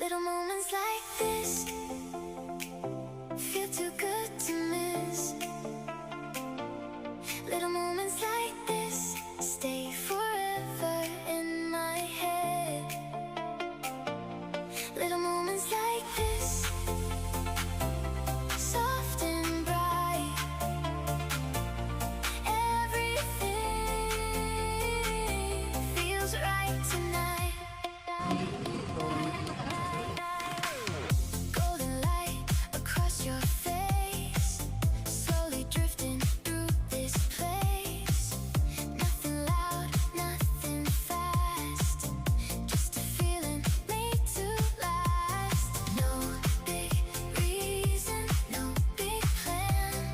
Little moments like this feel too good to miss. Little moments like this stay forever in my head. Little moments like this, soft and bright. Everything feels right tonight. Golden light across your face, slowly drifting through this place. Nothing loud, nothing fast, just a feeling made to last. No big reason, no big plan,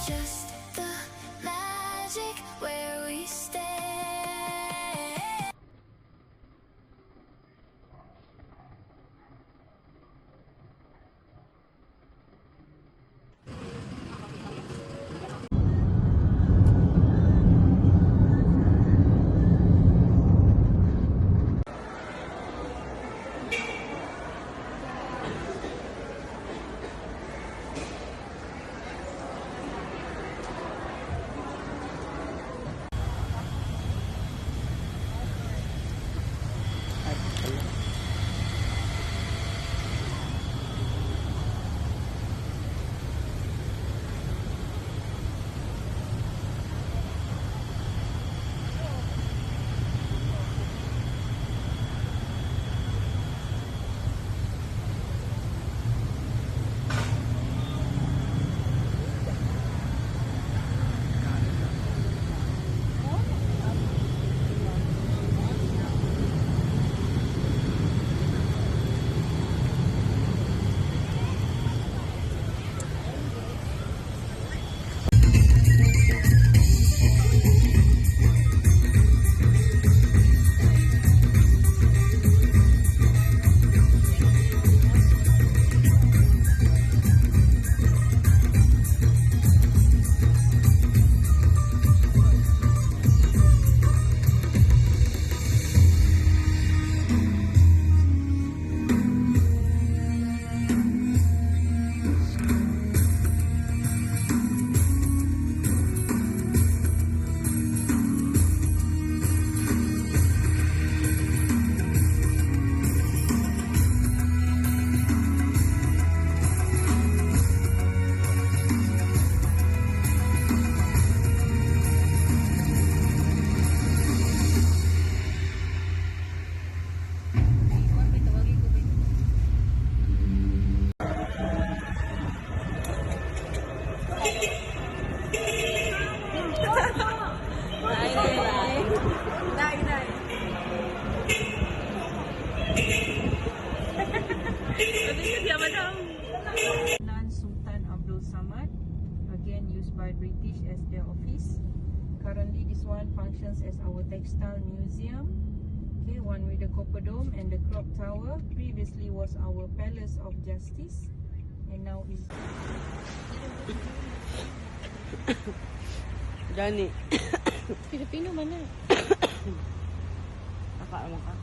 just the magic where we stand. Sultan Abdul Samad, again used by British as their office. Currently this one functions as our textile museum. Okay, one with the copper dome and the clock tower. Previously was our palace of justice, and now is Dani. Filipino mana? Nakaamang ka.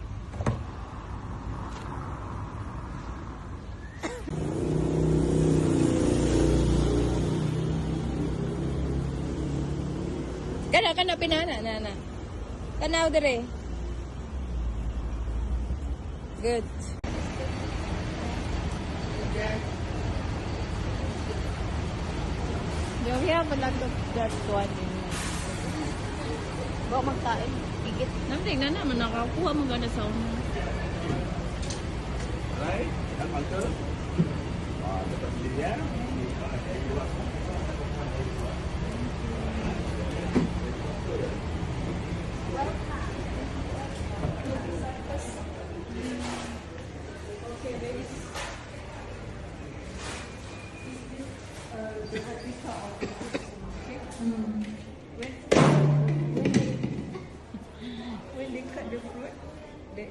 Kana pinana nana. Kanaw dire. Good. Yung yan malagog that one. Ba magkain higit. Namting na naman nakakuha mo gana sa una. Right? Uncle? Dapat beli ya. When they cut the fruit,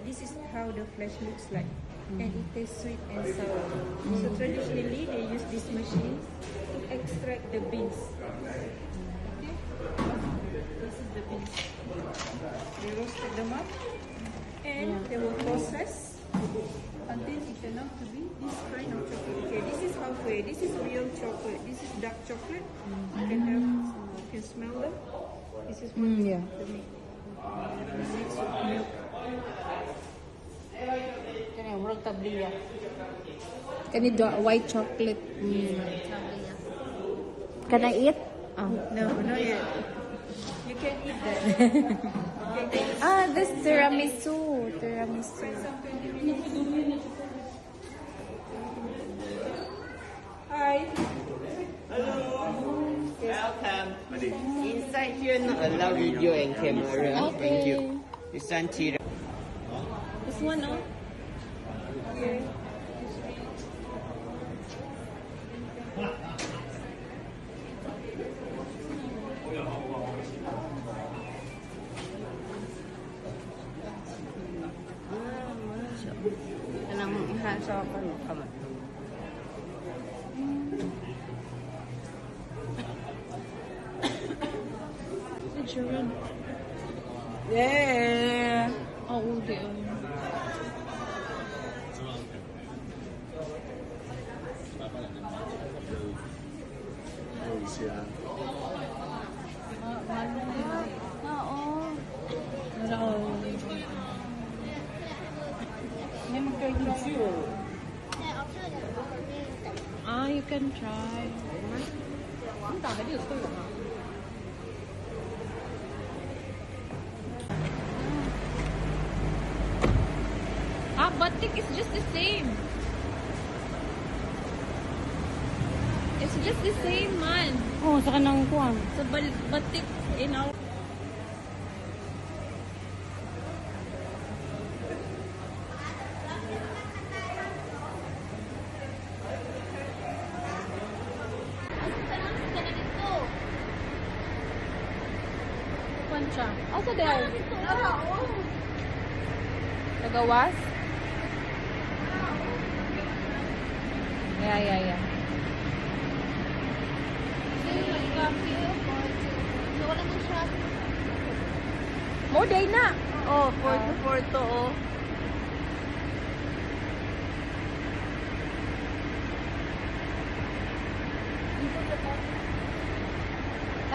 this is how the flesh looks like, and it tastes sweet and sour. So traditionally, they use this machine to extract the beans. Okay, this is the beans. They roasted them up. And they will process until it turn out to be this kind of chocolate. Okay, this is halfway. This is real chocolate. This is dark chocolate. You can have, you can smell them. This is what Yeah. the milk. The mix with milk. Kani murag tabliya. Kani white chocolate. Can I eat? Oh. No, not yet. You can eat that. Okay, Ah, this tiramisu. Tiramisu. some 20 minutes. Hi. Welcome. Inside here not allow video and camera. Thank you. This one tea. This one, no? Kanang ha sa ano kama. Yeah. Oh, okay. Ah, you can try. Ah, batik is just the same. It's just the same, man. Oh, sa kanang kuan. So, batik in our... Pancha. Also there. Nagawas? Yeah. More day na. Oh, Porto oh.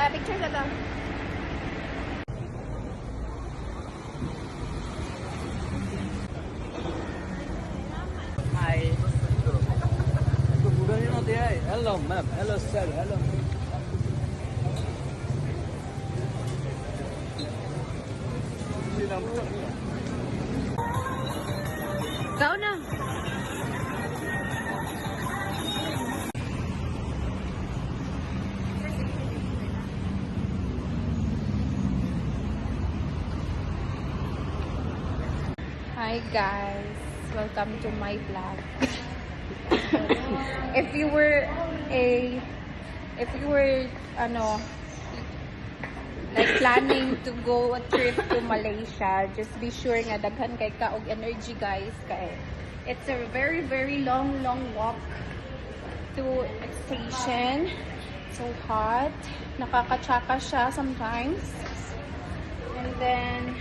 Picture na lang. Hi. Hello, ma'am. Hello, sir. Hello. Ikaw na. Hi guys, welcome to my vlog. if you were like planning to go a trip to Malaysia, just be sure nga daghan kay ka og energy guys kay it's a very long walk to a station. So hot, nakakatsaka siya sometimes. And then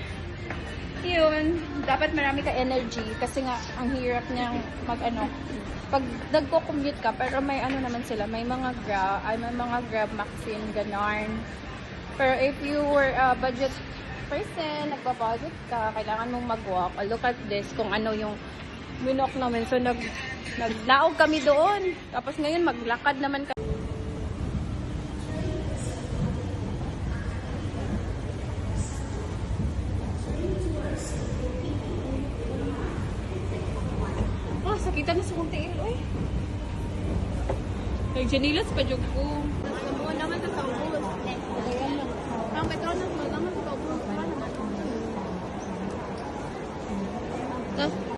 yun, dapat marami ka energy kasi nga ang hirap niyang pag nagko-commute ka, pero may naman sila, may mga Grab Maxim ganon. Pero if you were a budget person, nagpa-budget ka, kailangan mong mag-walk. Look at this, kung ano yung minok namin. So naglaog kami doon. Tapos ngayon maglakad naman kami. Sakita na sa kong tiil, oy. Nagjanilas pa dyan ko. Mo naman sa kaubos. Ang Petronas mo naman sa kaubos. Ito.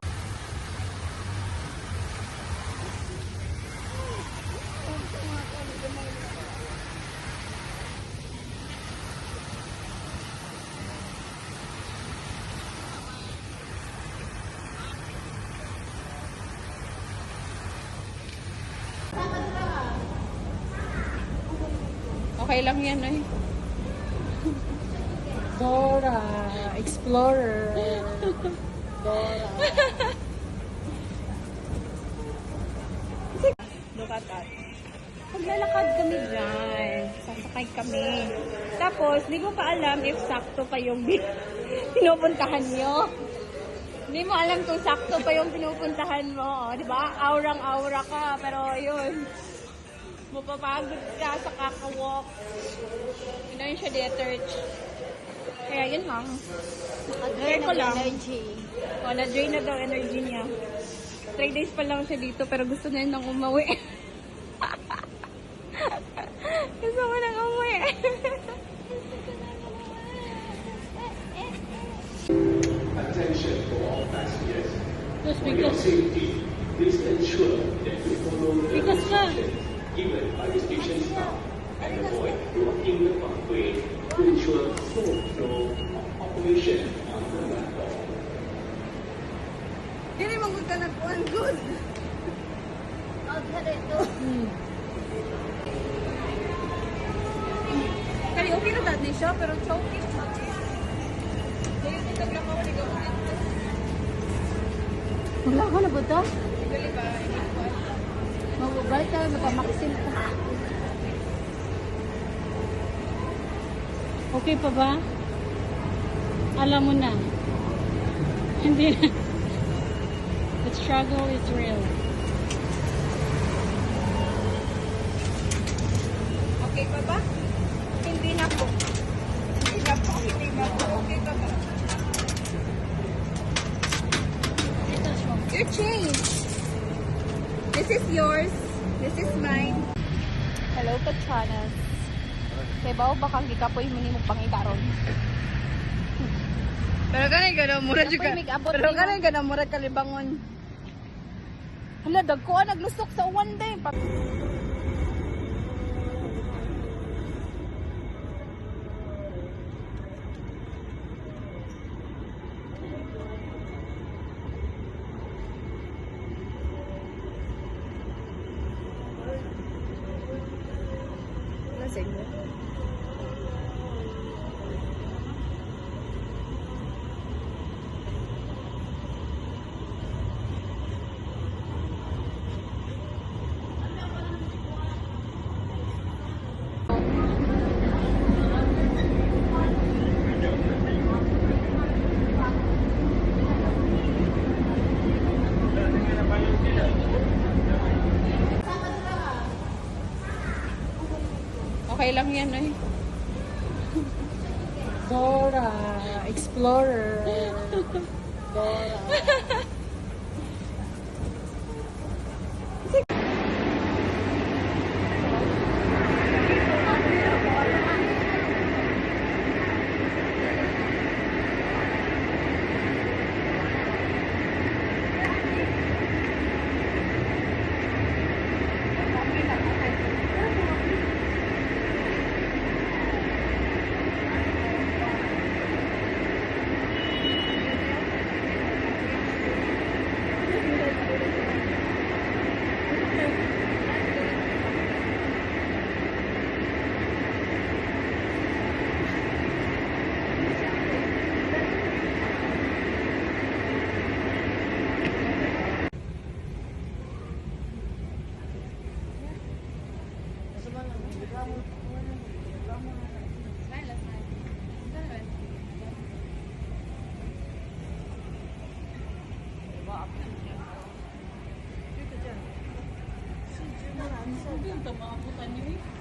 Okay lang yan, eh. Dora, Explorer. Look at that. Paglalakad kami dyan, sasakay kami. Tapos, di mo pa alam if sakto pa yung pinupuntahan nyo. Hindi mo alam kung sakto pa yung pinupuntahan mo. Di ba? Aurang-aura ka. Pero yun, mapapagod ka sa kakawalk. Yun na yun siya deterge. Kaya yun lang. Naka-drain ko ng lang. energy. O, na-drain na daw energy niya. 3 days pa lang siya dito, pero gusto na yun nang umuwi. Gusto mo nang umuwi. Attention for all passengers. Just For your because. safety, please ensure that you follow the Because nga. instructions given by the station staff and avoid blocking the pathway to ensure smooth flow of operation on the platform. Hindi mo ka na po ang good. Oh, dito. Kaya okay na dati siya, pero choking siya. Kaya yung tinagla ko, hindi ko Wala ko na ba ito? Gali ba? Magbabalik tayo, magpamaksin ka. Okay pa ba? Alam mo na. Hindi na. The struggle is real. Okay pa ba? Hindi na po. Hindi na po. Hindi na po. Okay pa ba? Your change. This is yours. This is mine. Hello, Kachanas. Kaya ba baka gikapoy mo ni mo pangidaron? Pero ganun gano'n, mura juga. Pero ganun gano'n, mura kalibangon. Hala, dagko naglusok sa uwan day. Lasing mo. Okay lang yan eh. Dora, explorer. Dora. Hindi, ito maabutan niyo eh.